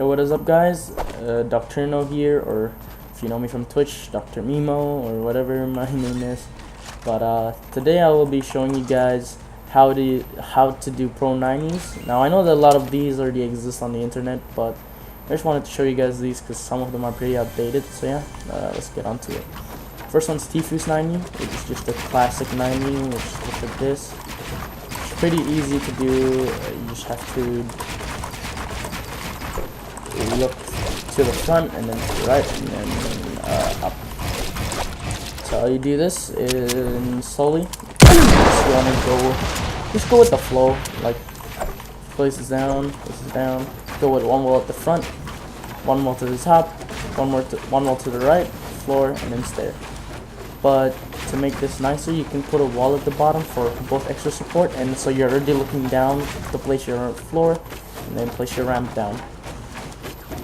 Yo, what is up, guys? Doctorno here, or if you know me from Twitch, Dr. Mimo, or whatever my name is. But today I will be showing you guys how to do Pro 90s. Now I know that a lot of these already exist on the internet, but I just wanted to show you guys these because some of them are pretty outdated. So yeah, let's get on to it. First one's Tfus 90, which is just a classic 90, which looks like this. It's pretty easy to do. You just have to look to the front and then to the right and then up. So how you do this is slowly. Just go with the flow. Like place is down, go with one wall at the front, one wall to the top, one wall to the right, floor, and then stair. But to make this nicer, you can put a wall at the bottom for both extra support, and so you're already looking down to place your floor and then place your ramp down.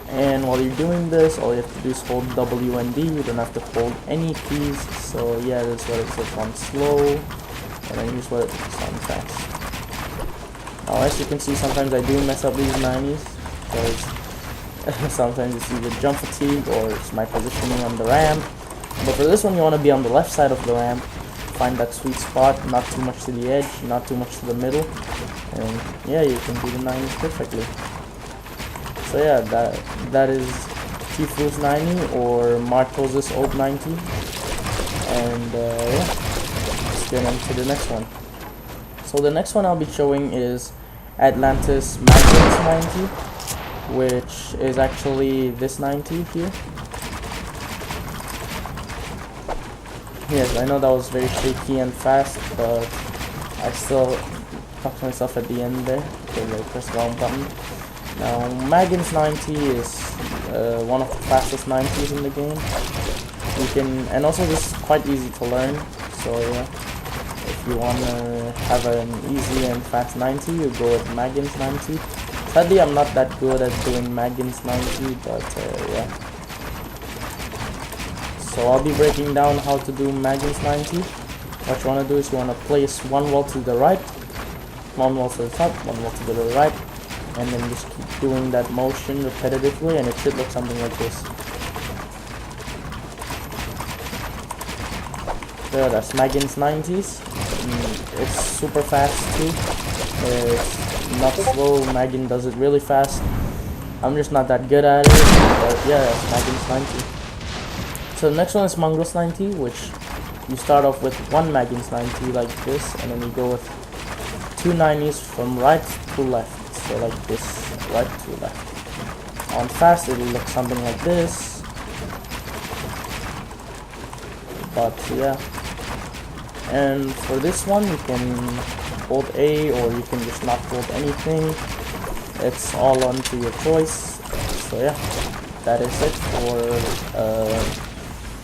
And while you're doing this, all you have to do is hold W and D. You don't have to hold any keys. So yeah, this is what it says on slow, and then here's what it says on fast. Now as you can see, sometimes I do mess up these 90s because sometimes it's either jump fatigue or it's my positioning on the ramp. But for this one, you want to be on the left side of the ramp. Find that sweet spot, not too much to the edge, not too much to the middle, and yeah, you can do the 90s perfectly. So yeah, that is Tfus 90 or Martos' old 90, and yeah, let's get into the next one. So the next one I'll be showing is Atlantis Magnus 90, which is actually this 90 here. Yes, I know that was very shaky and fast, but I still caught myself at the end there because I pressed the wrong button. Now, Magnus 90 is one of the fastest 90s in the game. You can, and also this is quite easy to learn. So yeah, if you want to have an easy and fast 90, you go with Magnus 90. Sadly, I'm not that good at doing Magnus 90, but yeah. So I'll be breaking down how to do Magnus 90. What you want to do is you want to place one wall to the right, one wall to the top, one wall to the right, and then just keep doing that motion repetitively, and it should look something like this. So that's Magnus 90s. It's super fast too. It's not slow. Magnus does it really fast. I'm just not that good at it, but yeah, that's Magnus 90. So the next one is Mongols 90, which you start off with one Magnus 90 like this, and then you go with two 90s from right to left. So like this, right to left. On fast, it'll look something like this. But yeah. And for this one, you can hold A, or you can just not hold anything. It's all on to your choice. So yeah, that is it for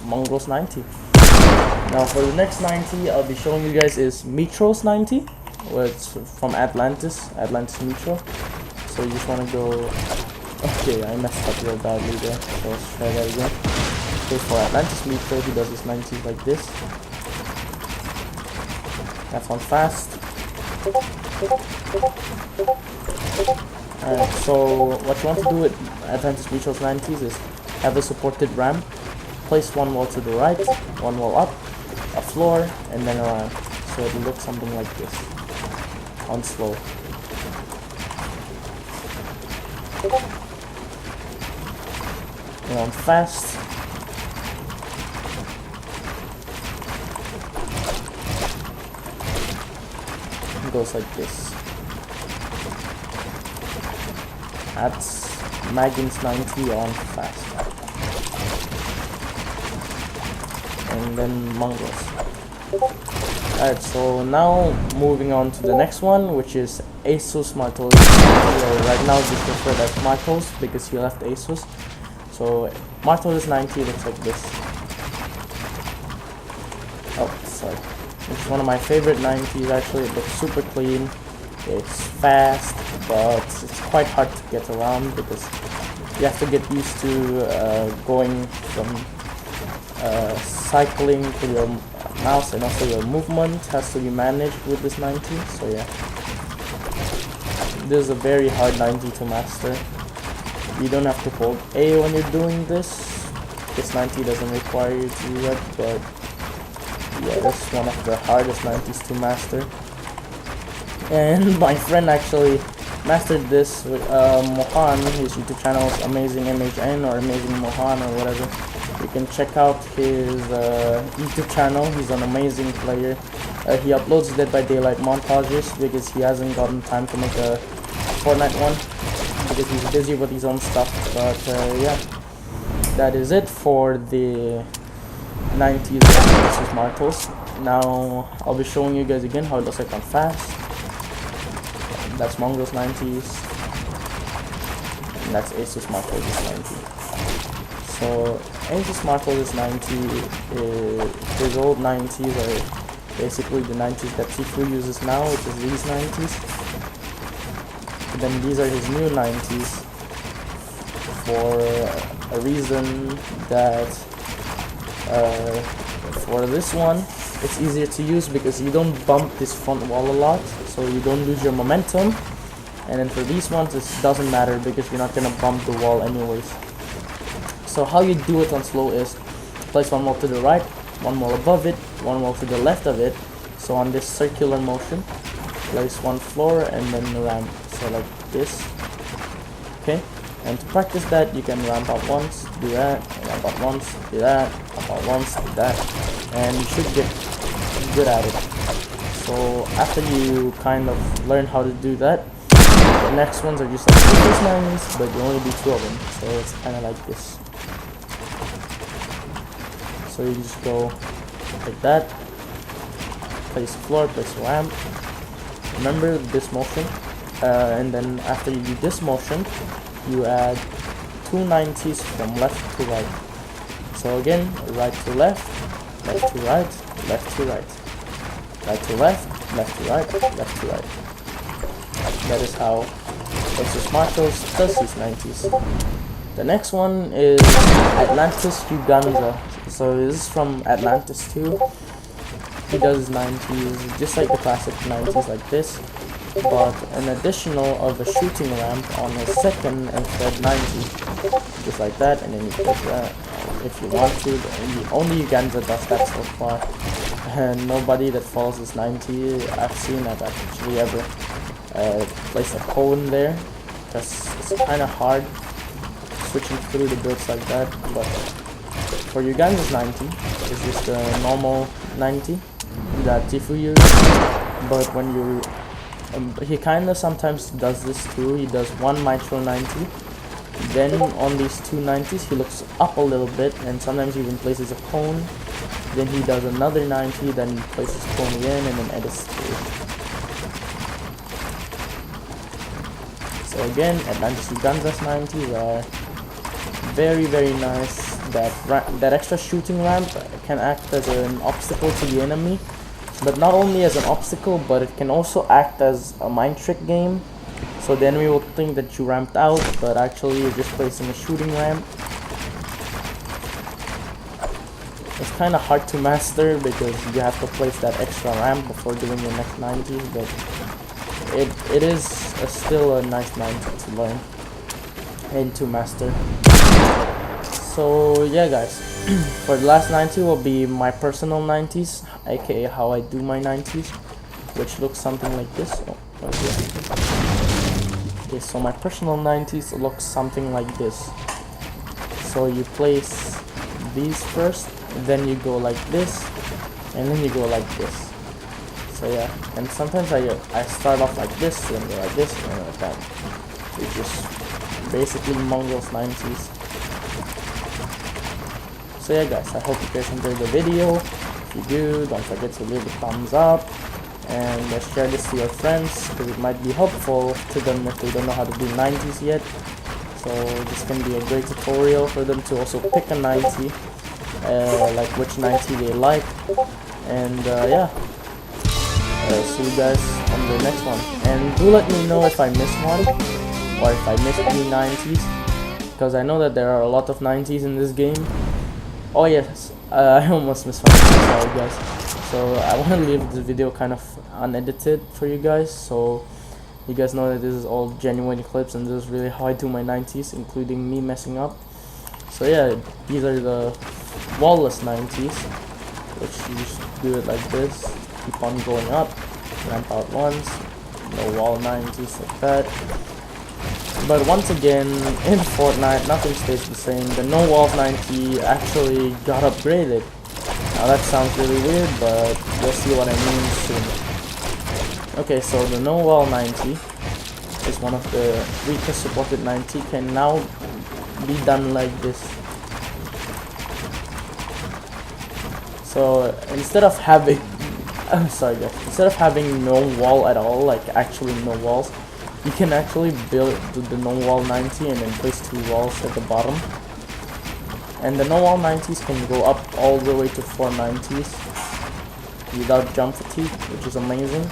Mongols 90. Now for the next 90 I'll be showing you guys is Metros 90, where it's from Atlantis Metro. So you just want to go, okay, I messed up real badly there, so let's try that again. Okay, for Atlantis Metro, he does his 90s like this. That's on fast. Alright, so what you want to do with Atlantis Metro's 90s is have a supported ramp, place one wall to the right, one wall up, a floor, and then around. So it'll look something like this on slow. And on fast, it goes like this. That's Magnus 90 on fast. And then Mongols. Alright, so now moving on to the next one, which is Asus Martos. Right now just referred as Martos because he left Asus. So Martos 90 looks like this. Oh, sorry. It's one of my favorite 90s actually. It looks super clean. It's fast, but it's quite hard to get around because you have to get used to going from cycling to your mouse, and also your movement has to be managed with this 90. So yeah, this is a very hard 90 to master. You don't have to hold A when you're doing this. This 90 doesn't require you to do that, but yeah, that's one of the hardest 90s to master. And my friend actually mastered this with Mohan. His YouTube channel is Amazing MHN or Amazing Mohan or whatever. You can check out his YouTube channel. He's an amazing player. He uploads Dead by Daylight montages because he hasn't gotten time to make a Fortnite one because he's busy with his own stuff. But yeah, that is it for the 90s versus Martels. Now I'll be showing you guys again how it looks like on fast. That's Mongo's 90s, and that's Asus Martels 90. So Asus Martels 90, his old 90s are basically the 90s that Tifu uses now, which is these 90s. But then these are his new 90s for a reason that for this one it's easier to use because you don't bump this front wall a lot, so you don't lose your momentum. And then for these ones it doesn't matter because you're not gonna bump the wall anyways. So how you do it on slow is place one wall to the right, one wall above it, one wall to the left of it. So on this circular motion, place one floor and then ramp, so like this. Okay, and to practice that you can ramp up once, do that, ramp up once, do that, ramp up once, do that, and you should get good at it. So after you kind of learn how to do that, the next ones are just like this 90s, but you only do 2 of them, so it's kind of like this. So you just go like that, place floor, place ramp, remember this motion, and then after you do this motion you add 2 90s from left to right. So again, right to left, left to right, left to right, right to left, left to right, left to right. That is how Asus Martels does these 90s. The next one is Atlantis Uganza. So this is from Atlantis too. He does 90s just like the classic 90s like this, but an additional of a shooting ramp on a second and third 90, just like that, and then you click that if you want to. Only Uganza does that so far, and nobody that follows this 90 I've seen that actually ever place a cone there, because it's kind of hard switching through the builds like that. But for Uganda's 90, it's just a normal 90 that Tifu uses, but when you he kind of sometimes does this too. He does one mitral 90, then on these 2 90s he looks up a little bit and sometimes even places a cone, then he does another 90, then places cone again, and then edits through. So again, Atlantis Uganda's 90s are very nice. That extra shooting ramp can act as an obstacle to the enemy, but not only as an obstacle, but it can also act as a mind trick game. So the enemy will think that you ramped out, but actually you're just placing a shooting ramp. It's kind of hard to master because you have to place that extra ramp before doing your next 90, but it is still a nice 90 to learn and to master. So yeah guys, for the last 90 will be my personal 90s, aka how I do my 90s, which looks something like this. Okay, so my personal 90s looks something like this. So you place these first, then you go like this, and then you go like this. So yeah, and sometimes I start off like this, then go like this, and like that. It's just basically Mongo's 90s. So yeah guys, I hope you guys enjoyed the video. If you do, don't forget to leave a thumbs up and share this to your friends, because it might be helpful to them if they don't know how to do 90s yet. So this can be a great tutorial for them to also pick a 90, like which 90 they like. And yeah, see you guys on the next one. And do let me know if I missed one, or if I missed any 90s, because I know that there are a lot of 90s in this game. Oh yes, I almost missed one. Sorry guys. So I want to leave this video kind of unedited for you guys. So You guys know that this is all genuine clips, and this is really how I do my 90s, including me messing up. So yeah, these are the wallless 90s, which you just do it like this, keep on going up, ramp out once, no wall 90s like that. But once again, in Fortnite, nothing stays the same. The no walls 90 actually got upgraded. Now that sounds really weird, but you'll see what I mean soon. Okay, so the no wall 90 is one of the weakest supported 90, can now be done like this. So instead of having I'm sorry guys, instead of having no wall at all, like actually no walls, you can actually build the no wall 90 and then place 2 walls at the bottom. And the no wall 90s can go up all the way to 490s without jump fatigue, which is amazing.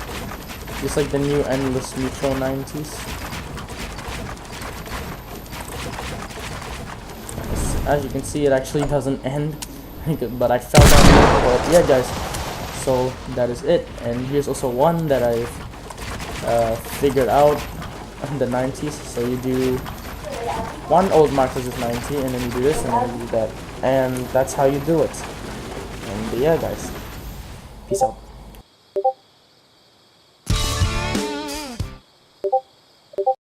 Just like the new endless neutral 90s. As you can see, it actually doesn't end, but I fell down. But yeah guys, so that is it. And here's also one that I've figured out on the 90s. So you do one old Marcus is 90, and then you do this, and then you do that, and that's how you do it. And yeah guys, peace out.